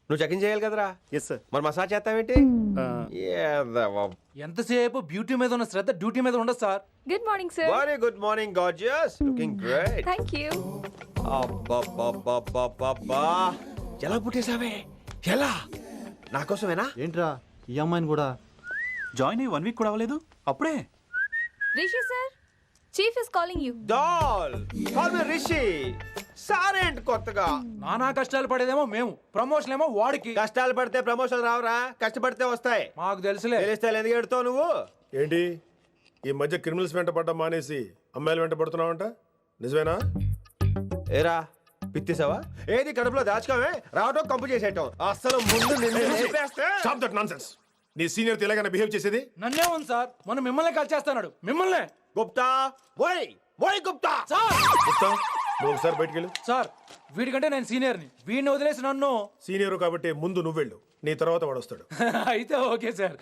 నువ్వు చెకింగ్ చేయాలి కదరా. Yes sir. మరి మసాజ్ చేస్తావేంటి? ఎంతసేపు బ్యూటీ మీద ఉన్న శ్రద్ధ డ్యూటీ మీద ఉండదు sir. Good morning sir. Very good morning gorgeous, looking great. Thank you. అబ్బబ్బబ్బబ్బబ్బా, ఎలా పుట్టేసావే? ఎలా? నా కోసమేనా? ఏంట్రా ఈ అమ్మాయిని కూడా జాయిన్ అయ్యి 1 వీక్ కూడా అవ్వలేదు అప్పుడే. Rishi sir, chief is calling you. Doll call me Rishi. సారేంటి కొత్తగా? నానా కష్టాలు పడేదేమో మేము, ప్రమోషన్ ఏమో వాడికి. కష్టాలు పడితే ప్రమోషన్ రావురా, కష్టపడితే వస్తాయి. మాకు తెలుసులే. తెలిస్తే ఎందుకు ఎడుతావు నువ్వు? ఏంటి ఈ మధ్య క్రిమినల్స్ వెంట పడ్డం మానేసి అమ్మాయిలు వెంట పడుతున్నావంట, నిజమేనా? ఏరా పిత్తిసావా? ఏది కడుపులో దాచుకోవే, రావటం కంపు చేసేయటం. అసలు ముందు నిన్ను లేపేస్తే. Stop that nonsense. నీ సీనియర్ తెలంగాణ బిహేవ్ చేసేది. నన్నే ఉంది సార్, మనం మిమ్మల్ని కాల్ చేస్తున్నాడు. మిమ్మల్ని గుప్తా ఓయ్ ఓయ్ గుప్తా. సార్ గుప్తా, నువ్వు ఒకసారి బయటికి వెళ్ళు. సార్ వీడికంటే నేను సీనియర్ని, వీడిని వదిలేసి నన్ను. సీనియర్ కాబట్టి ముందు నువ్వు వెళ్ళు, నీ తర్వాత వాడు వస్తాడు. అయితే ఓకే సార్.